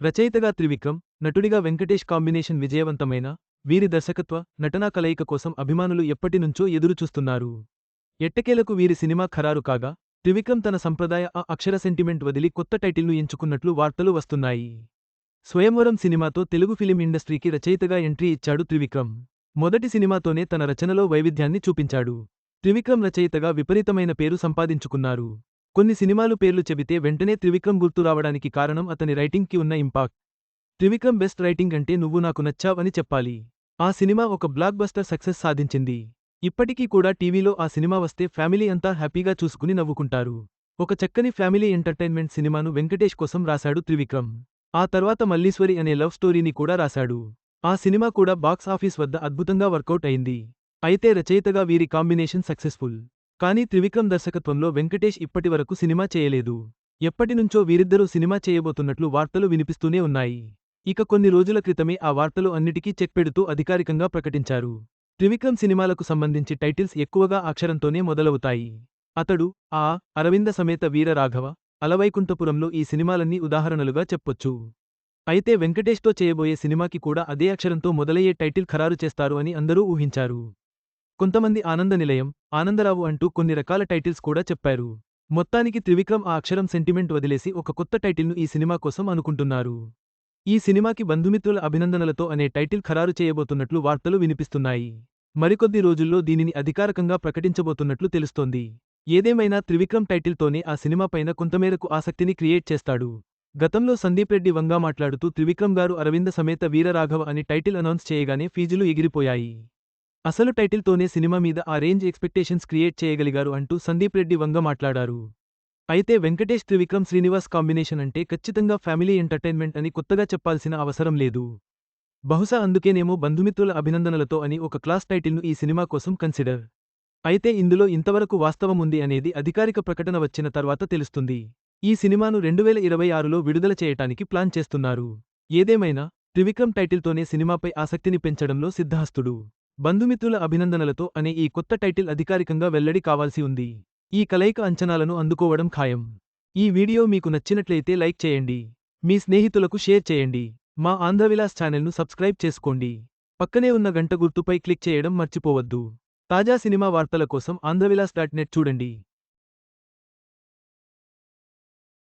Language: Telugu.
రచయితగా త్రివిక్రమ్, నటుడిగా వెంకటేష్ కాంబినేషన్ విజయవంతమైన వీరి దర్శకత్వ, నటనా కలయిక కోసం అభిమానులు ఎప్పటినుంచో ఎదురుచూస్తున్నారు. ఎట్టకేలకు వీరి సినిమా ఖరారు కాగా, త్రివిక్రమ్ తన సంప్రదాయ అక్షర సెంటిమెంట్ వదిలి కొత్త టైటిల్ను ఎంచుకున్నట్లు వార్తలు వస్తున్నాయి. స్వయంవరం సినిమాతో తెలుగు ఫిలిం ఇండస్ట్రీకి రచయితగా ఎంట్రీ ఇచ్చాడు త్రివిక్రమ్. మొదటి సినిమాతోనే తన రచనలో వైవిధ్యాన్ని చూపించాడు. త్రివిక్రమ్ రచయితగా విపరీతమైన పేరు సంపాదించుకున్నారు. కొన్ని సినిమాలు పేర్లు చెబితే వెంటనే త్రివిక్రమ్ గుర్తు రావడానికి కారణం అతని రైటింగ్కి ఉన్న ఇంపాక్ట్. త్రివిక్రమ్ బెస్ట్ రైటింగ్ అంటే నువ్వు నాకు నచ్చావ్ అని చెప్పాలి. ఆ సినిమా ఒక బ్లాక్ బస్టర్ సక్సెస్ సాధించింది. ఇప్పటికీ కూడా టీవీలో ఆ సినిమా వస్తే ఫ్యామిలీ అంతా హ్యాపీగా చూసుకుని నవ్వుకుంటారు. ఒక చక్కని ఫ్యామిలీ ఎంటర్టైన్మెంట్ సినిమాను వెంకటేష్ కోసం రాశాడు త్రివిక్రమ్. ఆ తర్వాత మల్లీశ్వరి అనే లవ్ స్టోరీని కూడా రాశాడు. ఆ సినిమా కూడా బాక్స్ ఆఫీస్ వద్ద అద్భుతంగా వర్కౌట్ అయింది. అయితే రచయితగా వీరి కాంబినేషన్ సక్సెస్ఫుల్. కానీ త్రివిక్రమ్ దర్శకత్వంలో వెంకటేష్ ఇప్పటివరకు సినిమా చేయలేదు. ఎప్పటినుంచో వీరిద్దరూ సినిమా చేయబోతున్నట్లు వార్తలు వినిపిస్తూనే ఉన్నాయి. ఇక కొన్ని రోజుల క్రితమే ఆ వార్తలు అన్నిటికీ చెక్ పెడుతూ అధికారికంగా ప్రకటించారు. త్రివిక్రమ్ సినిమాలకు సంబంధించి టైటిల్స్ ఎక్కువగా అక్షరంతోనే మొదలవుతాయి. అతడు, ఆ, అరవింద సమేత వీర రాఘవ, అలవైకుంఠపురంలో ఈ సినిమాలన్నీ ఉదాహరణలుగా చెప్పొచ్చు. అయితే వెంకటేష్తో చేయబోయే సినిమాకి కూడా అదే అక్షరంతో మొదలయ్యే టైటిల్ ఖరారు చేస్తారు అని అందరూ ఊహించారు. కొంతమంది ఆనంద నిలయం, ఆనందరావు అంటూ కొన్ని రకాల టైటిల్స్ కూడా చెప్పారు. మొత్తానికి త్రివిక్రమ్ ఆ అక్షరం సెంటిమెంట్ వదిలేసి ఒక కొత్త టైటిల్ను ఈ సినిమా కోసం అనుకుంటున్నారు. ఈ సినిమాకి బంధుమిత్రుల అభినందనలతో అనే టైటిల్ ఖరారు చేయబోతున్నట్లు వార్తలు వినిపిస్తున్నాయి. మరికొద్ది రోజుల్లో దీనిని అధికారికంగా ప్రకటించబోతున్నట్లు తెలుస్తోంది. ఏదేమైనా త్రివిక్రమ్ టైటిల్తోనే ఆ సినిమాపైన కొంతమేరకు ఆసక్తిని క్రియేట్ చేస్తాడు. గతంలో సందీప్ రెడ్డి వంగా మాట్లాడుతూ త్రివిక్రమ్ గారు అరవింద సమేత వీరరాఘవ అని టైటిల్ అనౌన్స్ చేయగానే ఫీజులు ఎగిరిపోయాయి. అసలు టైటిల్తోనే సినిమా మీద ఆ రేంజ్ ఎక్స్పెక్టేషన్స్ క్రియేట్ చేయగలిగారు అంటూ సందీప్ రెడ్డి వంగ మాట్లాడారు. అయితే వెంకటేష్ త్రివిక్రమ్ శ్రీనివాస్ కాంబినేషన్ అంటే ఖచ్చితంగా ఫ్యామిలీ ఎంటర్టైన్మెంట్ అని కొత్తగా చెప్పాల్సిన అవసరం లేదు. బహుశా అందుకేనేమో బంధుమిత్రుల అభినందనలతో అని ఒక క్లాస్ టైటిల్ను ఈ సినిమా కోసం కన్సిడర్. అయితే ఇందులో ఇంతవరకు వాస్తవముంది అనేది అధికారిక ప్రకటన వచ్చిన తర్వాత తెలుస్తుంది. ఈ సినిమాను 2026లో విడుదల చేయటానికి ప్లాన్ చేస్తున్నారు. ఏదేమైనా త్రివిక్రమ్ టైటిల్తోనే సినిమాపై ఆసక్తిని పెంచడంలో సిద్ధహస్తుడు. బంధుమిత్రుల అభినందనలతో అనే ఈ కొత్త టైటిల్ అధికారికంగా వెల్లడి కావాల్సి ఉంది. ఈ కలయిక అంచనాలను అందుకోవడం ఖాయం. ఈ వీడియో మీకు నచ్చినట్లయితే లైక్ చేయండి. మీ స్నేహితులకు షేర్ చేయండి. మా ఆంధ్రవిలాస్ ఛానల్ను సబ్స్క్రైబ్ చేసుకోండి. పక్కనే ఉన్న గంట గుర్తుపై క్లిక్ చేయడం మర్చిపోవద్దు. తాజా సినిమా వార్తల కోసం ఆంధ్రవిలాస్.net చూడండి.